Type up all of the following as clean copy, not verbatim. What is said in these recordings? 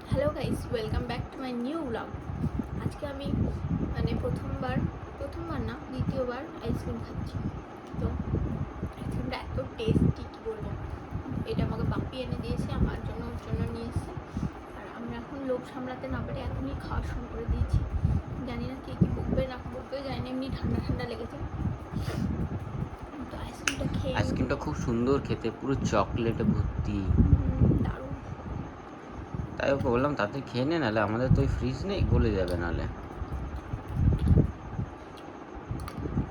Hello guys, welcome back to my new blog. আজকে আমি প্রথমবার না দ্বিতীয়বার আইসক্রিম খাচ্ছি। তো আইসক্রিমটা এত টেস্টি, কী বলবো। এটা আমাকে বাপি এনে দিয়েছে, আমার জন্য ওর জন্য নিয়ে এসেছে। আর আমরা এখন লোক সামলাতে না পেরে এখনই খাওয়া শুরু করে দিয়েছি। জানি না কে কী বকবে না বকবে, জানি না, এমনি ঠান্ডা ঠান্ডা লেগেছে। তো আইসক্রিমটা খেয়ে, আইসক্রিমটা খুব সুন্দর খেতে, পুরো চকলেটে ভর্তি। দারুণ। তাই ওকে বললাম তাতে খেয়ে নে, নাহলে আমাদের তো ওই ফ্রিজ নেই, গলে যাবে নাহলে।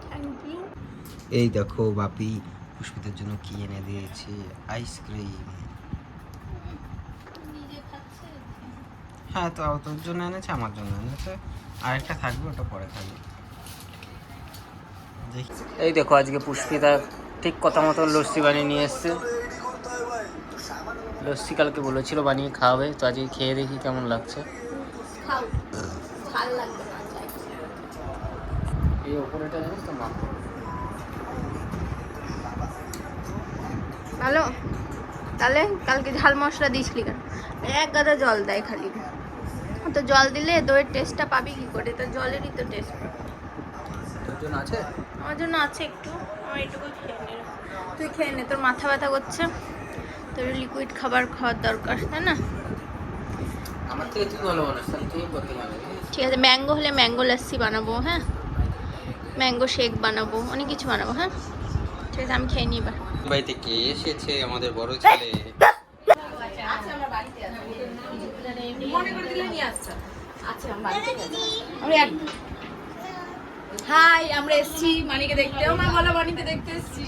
Thank you. এই দেখো বাপি পুষ্পিতের জন্য কি এনে দিয়েছে, আইসক্রিম। নিজে খাচ্ছে। হ্যাঁ, তো তোর জন্য এনেছে, আমার জন্য এনেছে, আরেকটা থাকবে, ওটা পরে খাবি। এই দেখো আজকে পুষ্পিতা ঠিক কথা মতো লস্যি বানিয়ে নিয়ে এসছে। লস্যি কালকে বলেছিল বানিয়ে খাওয়াবে, তো আজকে খেয়ে দেখি কেমন লাগছে। খাও, ভাল লাগবে না চাই। এই ওপরেটা জানিস তো মা, ভালো। তাহলে কালকে ঝাল মশলা দিয়েছিলি কেন? এক গাদা জল দেয় খালি। তো জল দিলে দইয়ের টেস্টটা পাবি কি করে? তো জলেরই তো টেস্ট। তোর জন্য আছে? আমার জন্য আছে একটু, আমার এইটুকু খেয়ে নে। তুই খেয়ে নে, তোর মাথা ব্যথা করছে, তোর লিকুইড খাবার খাওয়ার দরকার, তাই না? আমার থেকে তুই ভালো বানাস, তাহলে তুই করতে পারবি। ঠিক আছে, ম্যাঙ্গো হলে ম্যাঙ্গো লাস্সি বানাবো, হ্যাঁ, ম্যাঙ্গো শেক বানাবো, অনেক কিছু বানাবো, হ্যাঁ। ঠিক আছে, আমি খেয়ে নিই এবার। বাড়িতে কে এসেছে? আমাদের বড় ছেলে। হাই, আমরা এসেছি মানিকে দেখতে। আমরা বলা মানিকে দেখতে এসেছি।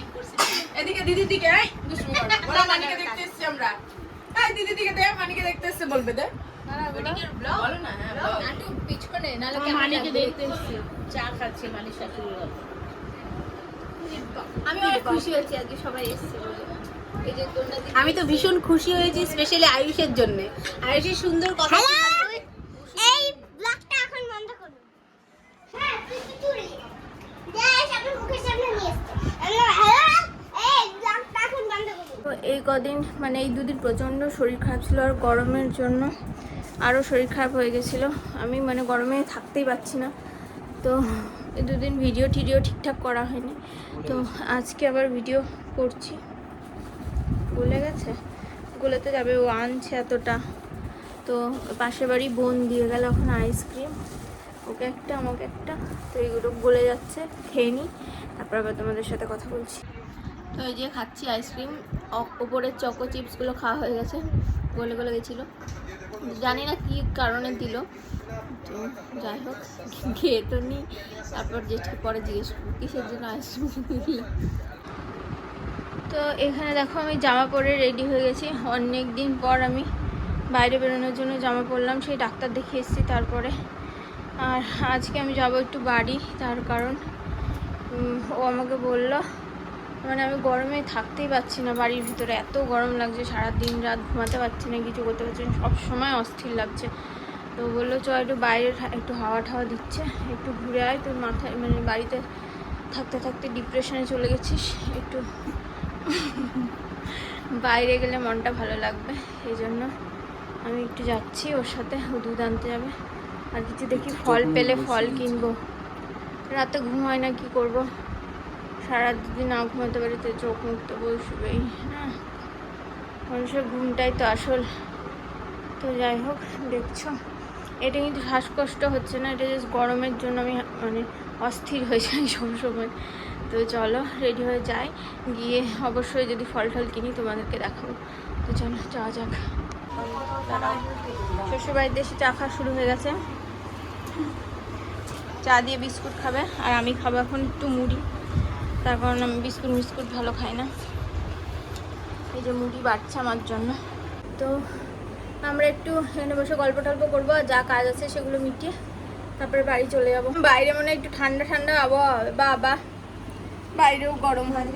এদিকে দিদির দিকে, এই দুষ্টুমি করো। বলা মানিকে দেখতে এসেছি আমরা। এই দিদির দিকে দে, মানিকে দেখতে এসেছে বলবে দে। বলো না, হ্যাঁ বলো। একটু পিছনে, নাহলে মানিকে দেখতে এসেছি। চা খাচ্ছে মানির সাথে। আমি অনেক খুশি হয়েছি আজকে সবাই এসেছে বলে। এই যে তোমরা আমি তো ভীষণ খুশি হয়েছি, স্পেশালি আয়ুষের জন্য। আয়ুষের সুন্দর কথা। এই ব্লগটা এখন বন্ধ করুন। হ্যাঁ, তুই কি চুরি? দেখ, আপনি মুখের সামনে নিয়ে এসছো। এই ব্লগটা এখন বন্ধ করুন। তো এই কদিন এই দুদিন প্রচণ্ড শরীর খারাপ ছিল, আর গরমের জন্য আরও শরীর খারাপ হয়ে গেছিলো। আমি গরমে থাকতেই পারছি না। তো এই দুদিন ভিডিও টিডিও ঠিকঠাক করা হয়নি। তো আজকে আবার ভিডিও করছি। গলে গেছে, গলেতে যাবে, ও আনছে এতটা। তো পাশের বাড়ি বোন দিয়ে গেল এখন আইসক্রিম, ওকে একটা আমাকে একটা। তো এইগুলো গলে যাচ্ছে, খেয়ে নিই, তারপর আবার তোমাদের সাথে কথা বলছি। তো এই যে খাচ্ছি আইসক্রিম, ওপরের চকো চিপসগুলো খাওয়া হয়ে গেছে, গলে গলে গেছিলো, জানি না কী কারণে দিল। তো যাই হোক, খেয়ে তো নিই, তারপর জেঠকে পরে জিজ্ঞেস করবো কিসের জন্য আইসক্রিম দিলাম। তো এখানে দেখো আমি জামা পরে রেডি হয়ে গেছি। অনেক দিন পর আমি বাইরে বেরোনোর জন্য জামা পরলাম, সেই ডাক্তার দেখিয়ে এসেছি তারপরে। আর আজকে আমি যাব একটু বাড়ি, তার কারণ ও আমাকে বললো, আমি গরমে থাকতেই পারছি না, বাড়ির ভিতরে এত গরম লাগছে, সারা দিন রাত ঘুমাতে পারছি না, কিছু করতে পারছি না, সবসময় অস্থির লাগছে। তো বললো চ একটু বাইরে, একটু হাওয়া ঠাওয়া দিচ্ছে, একটু ঘুরে আয়, তোর মাথায় বাড়িতে থাকতে থাকতে ডিপ্রেশনে চলে গেছিস, একটু বাইরে গেলে মনটা ভালো লাগবে। এই জন্য আমি একটু যাচ্ছি ওর সাথে, ও দুধ আনতে যাবে। আর কিছু দেখি ফল পেলে ফল কিনবো। রাতে ঘুম হয় না, কি করব, সারা দিন না ঘুমাতে পারি তো চোখ মুখ তো বসবেই, হ্যাঁ, মানুষের ঘুমটাই তো আসল। তো যাই হোক, দেখছো এটা কিন্তু শ্বাসকষ্ট হচ্ছে না, এটা জাস্ট গরমের জন্য আমি অস্থির হয়ে যাই সবসময়। তো চলো রেডি হয়ে যাই, গিয়ে অবশ্যই যদি ফল টল কিনি তোমাদেরকে দেখাবো। তো চলো যাওয়া যাক। শ্বশুরবাড়িতে এসে চা খাওয়া শুরু হয়ে গেছে, চা দিয়ে বিস্কুট খাবে, আর আমি খাবো এখন একটু মুড়ি, তার কারণ আমি বিস্কুট ভালো খাই না। এই যে মুড়ি বাড়ছে আমার জন্য। তো আমরা একটু এখানে বসে গল্প টল্প করবো, যা কাজ আছে সেগুলো মিটিয়ে তারপরে বাড়ি চলে যাবো। বাইরে একটু ঠান্ডা ঠান্ডা আবহাওয়া হবে, বাবা বাইরেও গরম হয়।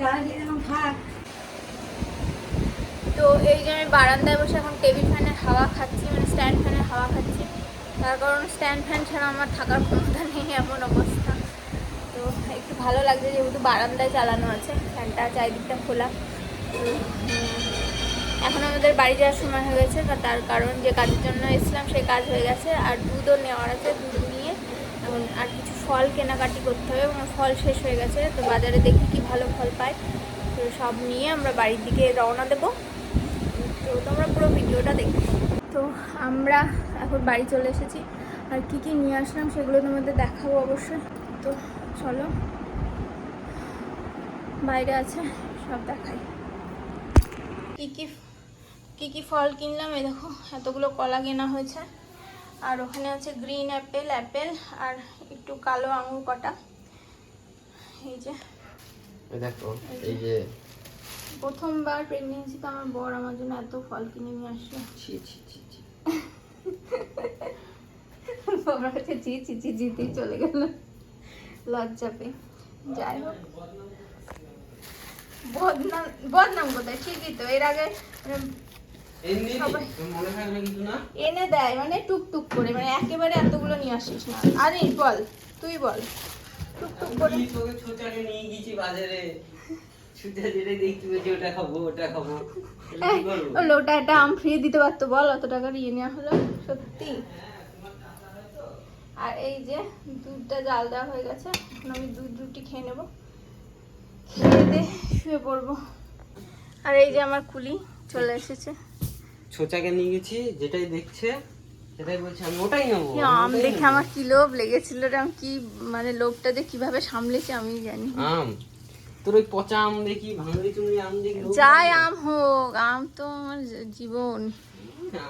তো এই যে আমি বারান্দায় বসে এখন টেবিল ফ্যানের হাওয়া খাচ্ছি, স্ট্যান্ড ফ্যানের হাওয়া খাচ্ছি, তার কারণ স্ট্যান্ড ফ্যান ছাড়া আমার থাকার ক্ষমতা নেই, এমন অবস্থা। তো একটু ভালো লাগছে, যেহেতু বারান্দায় চালানো আছে ফ্যানটা, চারিদিকটা খোলা। এখন আমাদের বাড়ি যাওয়ার সময় হয়ে গেছে, তার কারণ যে কাজের জন্য এসেছিলাম সেই কাজ হয়ে গেছে। আর দুধও নেওয়ার আছে, দুধ নিয়ে এখন আর কিছু ফল কেনাকাটি করতে হবে, এবং ফল শেষ হয়ে গেছে। তো বাজারে দেখি কি ভালো ফল পাই, তো সব নিয়ে আমরা বাড়ির দিকে রওনা দেবো। তো তোমরা পুরো ভিডিওটা দেখো। তো আমরা এখন বাড়ি চলে এসেছি, আর কি কি নিয়ে আসলাম সেগুলো তোমাদের দেখাবো অবশ্যই। তো চলো, বাইরে আছে সব দেখাই। কি কি ফল কিনলাম, এই দেখো এতগুলো কলা কেনা হয়েছে, আর ওখানে আছে গ্রিন অ্যাপেল আর একটু কালো আঙুর কটা। এই যে দেখো, এই যে প্রথমবার প্রেগনেন্সিতে আমার বর আমার জন্য এত ফল কিনে নিয়ে আসলো। ছি ছি ছি ছি। বাবার কাছে জিতেই চলে গেল লজ্জা পেয়ে। যাই হোক, বদনাম কোথায়, ঠিকই তো। এর আগে সবাই এনে দেয় মানে টুকটুক করে, মানে একেবারে এতগুলো নিয়ে আসিস না। আরে বল, তুই বল, টুকটুক করে। ছোটাকে নিয়ে গেছি বাজারে, ছোটা যেটা দেখতে পেয়েছি ওটা খাবো ওটা খাবো। ওটা একটা আম ফ্রি দিতে পারতো, বল অত টাকার ইয়ে নেওয়া হলো সত্যি। আর এই যে দুধটা জাল দেওয়া হয়ে গেছে, এখন আমি দুধ রুটি খেয়ে নেবো, খেয়ে দিয়ে শুয়ে পড়বো। আর এই যে আমার কুলি চলে এসেছে। ছোচাকে নিয়ে গেছি, যেটাই দেখছে সেটাই বলছে আমি ওটাই নেবো। আম দেখে আমার কি লোভ লেগেছিল রে, আমি কি মানে লোভটা যে কিভাবে সামলেছি আমি জানি। আম তোর ওই পচা আম দেখি, ভাঙড়ি চুঙড়ি আম দেখি, যাই আম হোক, আম তো আমার জীবন।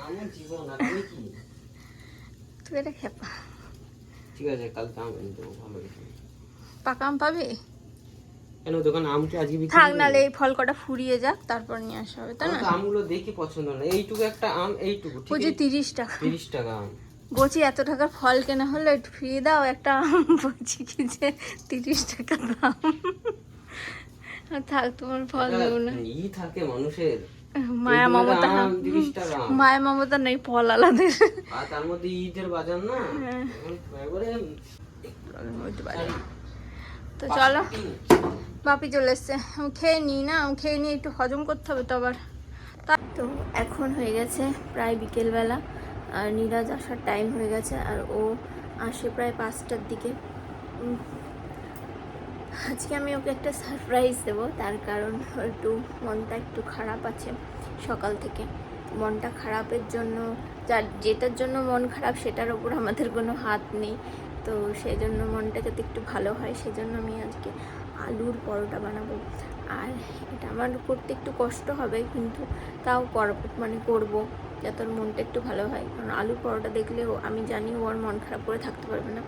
আমার জীবন আর আমি কি। তুই এটা খেপা। ঠিক আছে, কালকে আম এনে দেবো ভালো দেখে। পাকা আম পাবে? কেন দোকানে আম কি আজকে বিক্রি থাক, করবে? নাহলে এই ফল কটা ফুরিয়ে যাক, তারপর নিয়ে আসা হবে, তাই না? আমার তো আমগুলো দেখি পছন্দ না। এইটুকু একটা আম, এইটুকু ঠিক বুঝি 30 টাকা। 30 টাকা আম। বলছি এত টাকার ফল কেনা হলো, একটু ফ্রি দাও একটা আম। বলছি কি যে 30 টাকা দাম। আর থাক, তোমার ফল দেবো না। ই থাকে মানুষের মায়া মমতা, 30 টাকা আম। মায়া মমতা নেই ফল আলাদের। আর তার মধ্যে ঈদের বাজার না, একবারে তো চলো, বাপি চলে এসছে, আমি খেয়ে নিই না, আমি খেয়ে নিয়ে একটু হজম করতে হবে তো আবার। তো এখন হয়ে গেছে প্রায় বিকেলবেলা, আর নীরাজ আসার টাইম হয়ে গেছে, আর ও আসে প্রায় 5টার দিকে। আজকে আমি ওকে একটা সারপ্রাইজ দেবো, তার কারণ একটু মনটা একটু খারাপ আছে সকাল থেকে। মনটা খারাপের জন্য, যেটার জন্য মন খারাপ সেটার ওপর আমাদের কোনো হাত নেই। তো সেই জন্য মনটা যাতে একটু ভালো হয়, সেজন্য আমি আজকে আলুর পরোটা বানাবো। আর এটা আমার করতে একটু কষ্ট হবে, কিন্তু তাও করবো যাতে ওর মনটা একটু ভালো হয়। কারণ আলুর পরোটা দেখলেও আমি জানি ওর মন খারাপ করে থাকতে পারবে না,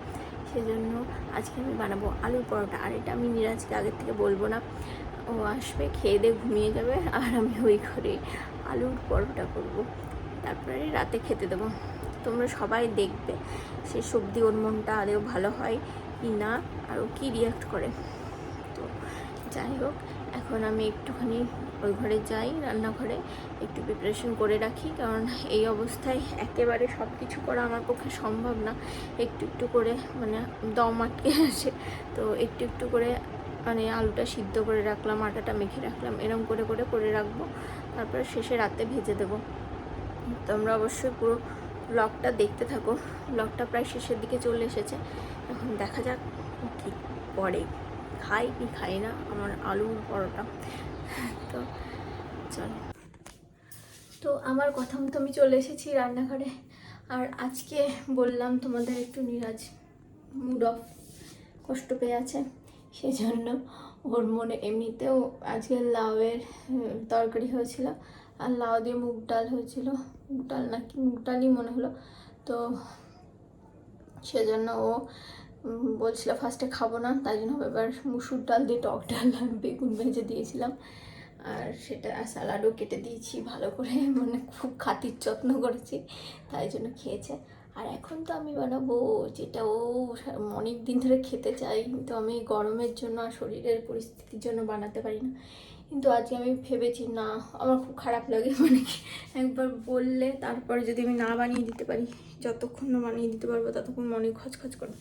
সেজন্য আজকে আমি বানাবো আলুর পরোটা। আর এটা আমি নীরাজকে আগের থেকে বলবো না, ও আসবে খেয়ে দিয়ে ঘুমিয়ে যাবে, আর আমি ওই ঘরে আলুর পরোটা করব, তারপরে রাতে খেতে দেবো। তোমরা সবাই দেখবে শেষ অবধি ওর মনটা আদেও ভালো হয় কি না, আর ও কী রিয়াক্ট করে। তো যাই হোক, এখন আমি একটুখানি ওই ঘরে যাই, রান্নাঘরে একটু প্রিপারেশন করে রাখি, কারণ এই অবস্থায় একেবারে সব কিছু করা আমার পক্ষে সম্ভব না। একটু একটু করে মানে দম আটকে আসে, তো একটু একটু করে মানে আলুটা সিদ্ধ করে রাখলাম, আটাটা মেখে রাখলাম, এরকম করে করে করে রাখবো, তারপরে শেষে রাতে ভেজে দেবো। তোমরা অবশ্যই পুরো ব্লগটা দেখতে থাকো। ব্লগটা প্রায় শেষের দিকে চলে এসেছে, এখন দেখা যাক কী করে, খাই কি খাই না আমার আলুর পরোটা। তো চলো, তো আমার কথা মতো আমি চলে এসেছি রান্নাঘরে। আর আজকে বললাম তোমাদের একটু নীরাজ মুড অফ, কষ্ট পেয়ে আছে, সেজন্য ওর মনে এমনিতেও আজকে লাউয়ের তরকারি হয়েছিল, আর লাউ দিয়ে মুগ ডাল হয়েছিল, মুগ ডাল নাকি মুগ ডালই মনে হলো। তো সেজন্য ও বলছিল ফার্স্টে খাবো না, তাই জন্য এবার মুসুর ডাল দিয়ে টক ডাল আর বেগুন ভেজে দিয়েছিলাম, আর সেটা স্যালাডও কেটে দিয়েছি ভালো করে, মানে খুব খাতির যত্ন করেছি, তাই জন্য খেয়েছে। আর এখন তো আমি বানাবো যেটা ও অনেক দিন ধরে খেতে চাই, কিন্তু আমি গরমের জন্য আর শরীরের পরিস্থিতির জন্য বানাতে পারি না। কিন্তু আজকে আমি ভেবেছি না, আমার খুব খারাপ লাগে, মানে একবার বললে তারপরে যদি আমি না বানিয়ে দিতে পারি, যতক্ষণ না বানিয়ে দিতে পারবো ততক্ষণ মনে খচখচ করে।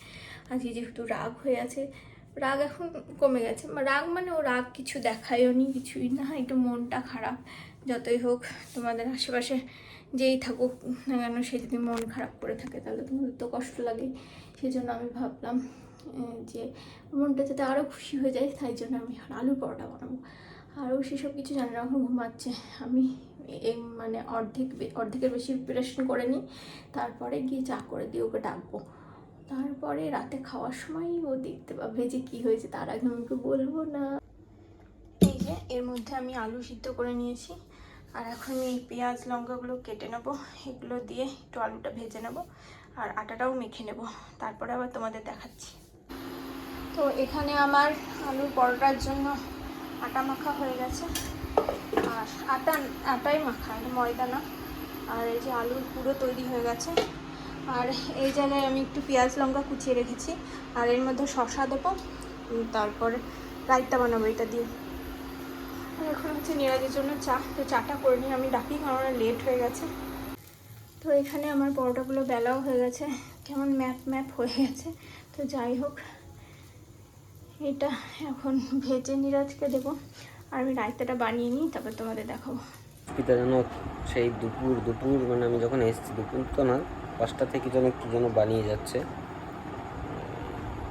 আজকে যেহেতু রাগ হয়ে আছে, রাগ এখন কমে গেছে, রাগ মানে ও রাগ কিছু দেখায়ও নি, কিছুই না, একটু মনটা খারাপ, যতই হোক তোমাদের আশেপাশে যেই থাকুক না কেন, সে যদি মন খারাপ করে থাকে তাহলে তোমাদের তো কষ্ট লাগে। সেই জন্য আমি ভাবলাম যে মনটা যাতে আরও খুশি হয়ে যায়, তাই জন্য আমি আলুর পরোটা বানাবো। আরও সেসব কিছু জানি না, এখন ঘুমাচ্ছে। আমি এই মানে অর্ধেকের বেশি প্রিপারেশন করে নিই, তারপরে গিয়ে চা করে দিয়ে ওকে ডাকবো। তারপরে রাতে খাওয়ার সময় ও দেখতে পাবে যে কী হয়েছে, তার আগে আমি ওকে বলবো না। এই যে এর মধ্যে আমি আলু সিদ্ধ করে নিয়েছি, আর এখন এই পেঁয়াজ লঙ্কাগুলো কেটে নেব, এগুলো দিয়ে একটু আলুটা ভেজে নেব আর আটাটাও মেখে নেব, তারপরে আবার তোমাদের দেখাচ্ছি। তো এখানে আমার আলুর পরোটার জন্য আটা মাখা হয়ে গেছে, আর আটাই মাখা, ময়দা না। আর এই যে আলুর পুরো তৈরি হয়ে গেছে, আর এই জায়গায় আমি একটু পেঁয়াজ লঙ্কা কুচিয়ে রেখেছি, আর এর মধ্যে শসা দেবো, তারপরে রায়তা বানাবো এটা দিয়ে। আর এখন হচ্ছে নিরাজের জন্য চা, তো চাটা করে নিয়ে আমি ডাকি, কারণ লেট হয়ে গেছে। তো এখানে আমার পরোটাগুলো বেলাও হয়ে গেছে, কেমন ম্যাপ হয়ে গেছে। তো যাই হোক, এটা এখন ভেজে নিরাজকে দেবো, আর আমি রায়তাটা বানিয়ে নিই, তারপর তোমাদের দেখাবো। পিতা যেন সেই দুপুর মানে আমি যখন এসেছি, দুপুর তো না, 5টা থেকে যেন কি যেন বানিয়ে যাচ্ছে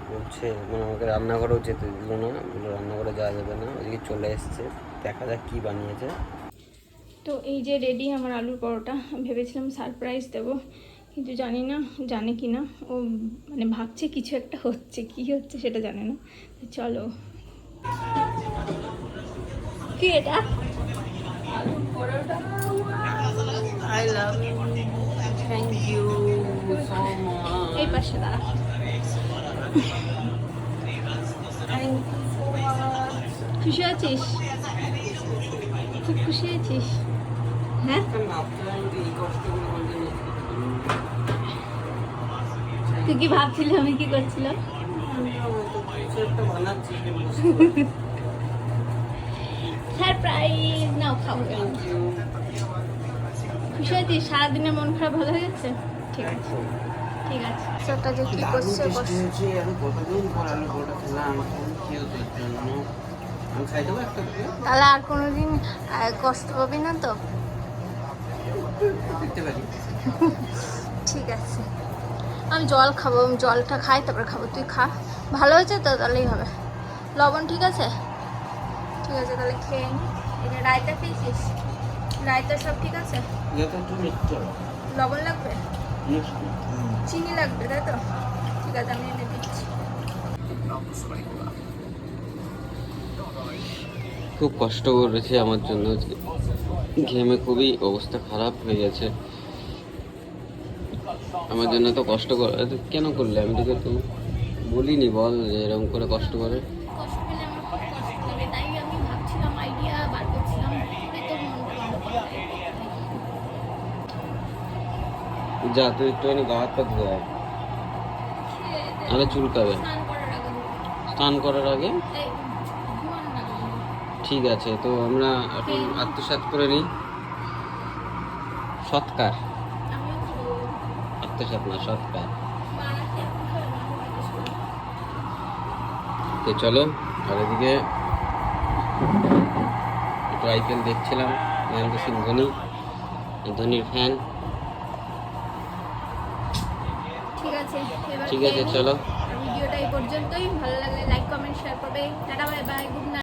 বলছে, মানে আমাকে রান্নাঘরেও যেতে দিল না, বললো রান্নাঘরে যাওয়া যাবে না, ওইদিকে চলে এসছে, দেখা যাক কী বানিয়েছে। তো এই যে রেডি আমার আলুর পরোটা, ভেবেছিলাম সারপ্রাইজ দেবো, কিন্তু জানি না জানে কি না, ও মানে ভাবছে কিছু একটা হচ্ছে, কি হচ্ছে সেটা জানে না। তো চলো, কি এটা? আলুর পরোটা। I love you. Thank you so much. এই পাশে দাঁড়া। Thank you so much. খুশি আছিস? খুব খুশি আছিস? হ্যাঁ, তুই কি ভাবছিলি আমি কি করছিলাম? সারপ্রাইজ নাও, খাবো। খুশি আছিস? সারাদিনে মন খারাপ ভালো হয়ে গেছে? ঠিক আছে ঠিক আছে। সেটা যে কি করছে আমি কতদিন পর আলু পরোটা খেলাম, আমি খাই দেবো একটা। তাহলে আর কোনোদিন কষ্ট পাবি না তো? দেখতে পারি। ঠিক আছে, আমি জল খাবো, আমি জলটা খাই তারপর খাবো, তুই খা। ভালো হয়েছে তো? তাহলেই হবে। লবণ ঠিক আছে? ঠিক আছে, তাহলে খেয়ে নি। এটা রায়তা খেয়েছিস? রায়তা সব ঠিক আছে? লবণ লাগবে? চিনি লাগবে, তাই তো? ঠিক আছে, আমি এনে দিচ্ছি। খুব কষ্ট করেছে আমার জন্য, ঘেমে খুবই অবস্থা খারাপ হয়ে গেছে আমার জন্য। তো কষ্ট কেন করলে? আমি তোকে তো বলিনি, বল যে এরকম করে কষ্ট করে। কষ্ট পেলে আমার খুব কষ্ট লাগে, তাই আমি ভাবছিলাম, আইডিয়া বার করছিলাম, তোর মনটা ভালো করে। যা তুই একটুখানি গা হাত পা ধুয়ে আয়, নাহলে চুলকাবে। স্নান করার আগে স্নান করার আগে? ঠিক আছে, তো আমরা এখন আত্মসাৎ করে নিই। সৎকার, আত্মসাৎ না, সৎকার। তো চলো, আর এদিকে একটু আইপিএল দেখছিলাম, মহেন্দ্র সিং ধোনি, ধোনির ফ্যান। ঠিক আছে, চলো। ভিডিওটা এই পর্যন্তই। ভালো লাগলে লাইক কমেন্ট শেয়ার করবে। Tata, bye bye, good night.